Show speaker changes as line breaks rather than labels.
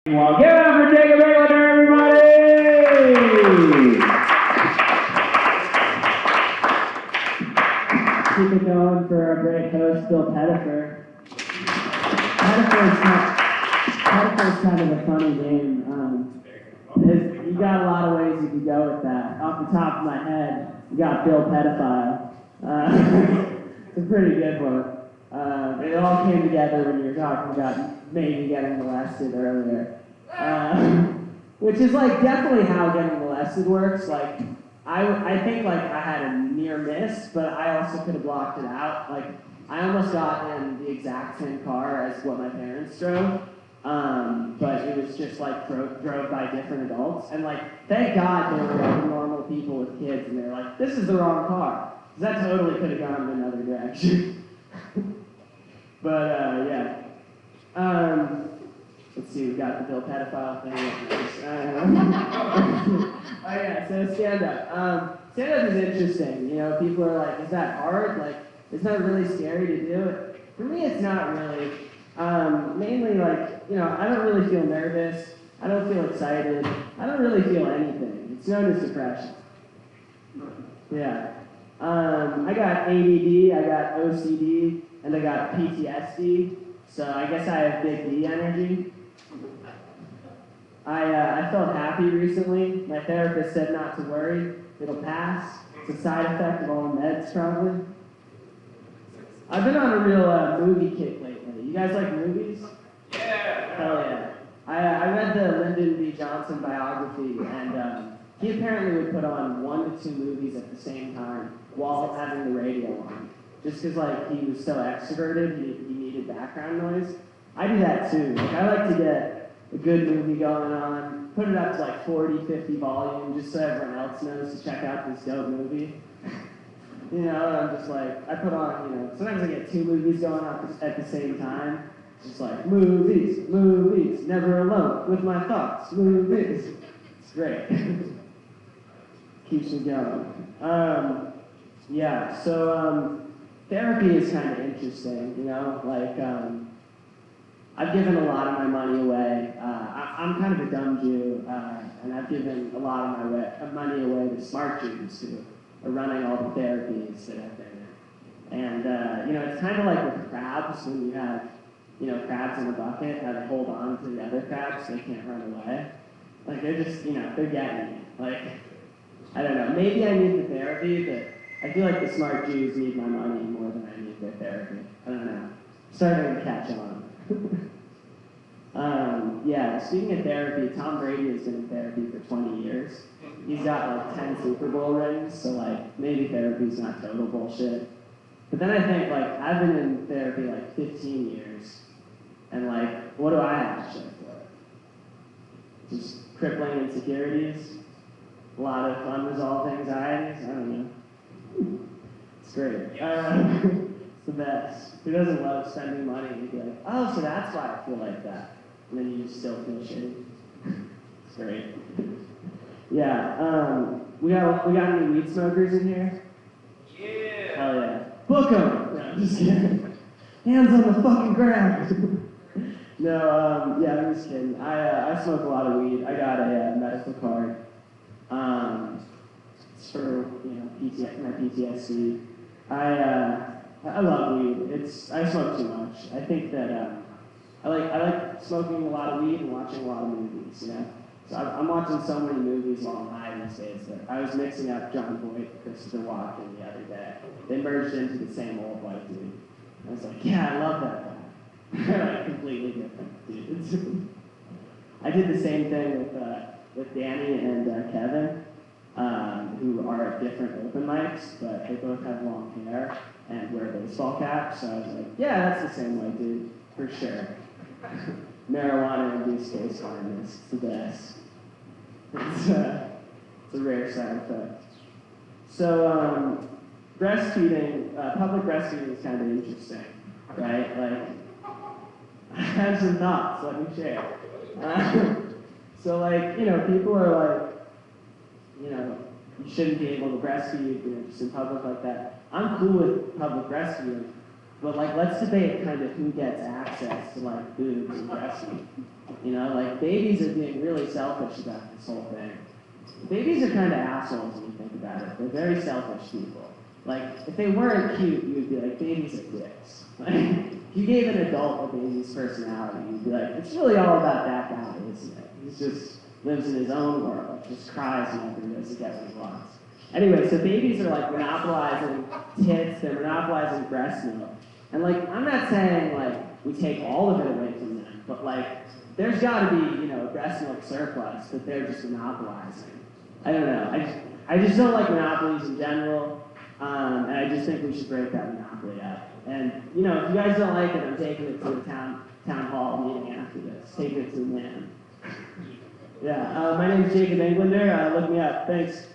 Well, give it up for Jacob Englander, everybody! Keep it going for our great host, Bill Pettifer. Pettifer's kind of a funny name. You got a lot of ways you can go with that. Off the top of my head, you got Bill Pedophile. It's a pretty good one. It all came together when you were talking about maybe getting molested earlier. Which is like definitely how getting molested works. Like, I think like I had a near miss, but I also could have blocked it out. Like, I almost got in the exact same car as what my parents drove, but it was just like drove by different adults. And like, thank God they were like normal people with kids, and they're like, this is the wrong car. Because that totally could have gone in another direction. But yeah. Let's see, we got the Bill Pedophile thing. Oh yeah, so stand-up. Stand-up is interesting. You know, people are like, is that hard? Like, it's not really scary to do it. For me, it's not really. Mainly, like, you know, I don't really feel nervous. I don't feel excited. I don't really feel anything. It's known as depression. Yeah. I got ADD, I got OCD, and I got PTSD. So I guess I have big D energy. I felt happy recently. My therapist said not to worry. It'll pass. It's a side effect of all the meds, probably. I've been on a real movie kick lately. You guys like movies?
Yeah!
Hell yeah. I read the Lyndon B. Johnson biography, and he apparently would put on 1 to 2 movies at the same time while having the radio on. Just because, like, he was so extroverted, he needed background noise. I do that too. Like, I like to get a good movie going on, put it up to like 40, 50 volume, just so everyone else knows to check out this dope movie. You know, I'm just like, I put on, you know, sometimes I get 2 movies going on at the same time. It's just like, movies, never alone with my thoughts, movies. It's great. Keeps me going. Yeah, so therapy is kind of interesting, you know, like, I've given a lot of my money away. I'm kind of a dumb Jew, and I've given a lot of my money away to smart Jews who are running all the therapies that I've been in. And, you know, it's kind of like with crabs, when you have, you know, crabs in a bucket, how they hold on to the other crabs so they can't run away. Like, they're just, you know, they're getting me. Like, I don't know, maybe I need the therapy, but I feel like the smart Jews need my money more than I need their therapy. I don't know. Starting to catch on. Yeah, speaking of therapy, Tom Brady has been in therapy for 20 years. He's got like 10 Super Bowl rings, so like maybe therapy's not total bullshit. But then I think like I've been in therapy like 15 years, and like what do I have to show for it? Just crippling insecurities, a lot of unresolved anxieties. I don't know. It's great. It's the best. Who doesn't love spending money and be like, oh, so that's why I feel like that. And then you just still feel shitty. It's great. Yeah, we got any weed smokers in here?
Yeah!
Hell yeah. Book 'em! No, I'm just kidding. Hands on the fucking ground. No, yeah, I'm just kidding. I smoke a lot of weed. I got a medical card. It's for, you know, my PTSD. I love weed. I smoke too much. I think that I like smoking a lot of weed and watching a lot of movies, you know? So I'm watching so many movies while I'm high these days that I was mixing up John Voight and Christopher Walken the other day. They merged into the same old white dude. I was like, yeah, I love that guy. They're like completely different dudes. I did the same thing with Danny and Kevin, who are at different open mics, but they both have long hair and wear baseball caps. So I was like, yeah, that's the same white dude, for sure. Marijuana-induced face blindness, it's the best. It's a rare side effect. So breastfeeding, public breastfeeding is kind of interesting, right? Like, I have some thoughts, let me share. So like, you know, people are like, you know, you shouldn't be able to breastfeed, you know, just in public like that. I'm cool with public breastfeeding. But like, let's debate kind of who gets access to like boobs and breast meat. You know, like babies are being really selfish about this whole thing. Babies are kind of assholes when you think about it. They're very selfish people. Like, if they weren't cute, you would be like, babies are dicks. Like, if you gave an adult a baby's personality, you'd be like, it's really all about that guy, isn't it? He just lives in his own world, just cries whenever he goes to get what he wants. Anyway, so babies are like monopolizing tits, they're monopolizing breast milk. And like, I'm not saying like we take all of it away from them, but like, there's got to be, you know, a breast milk surplus that they're just monopolizing. I don't know. I just don't like monopolies in general, and I just think we should break that monopoly up. And you know, if you guys don't like it, I'm taking it to the town hall meeting after this. Take it to the man. Yeah. My name is Jacob Englander. Look me up. Thanks.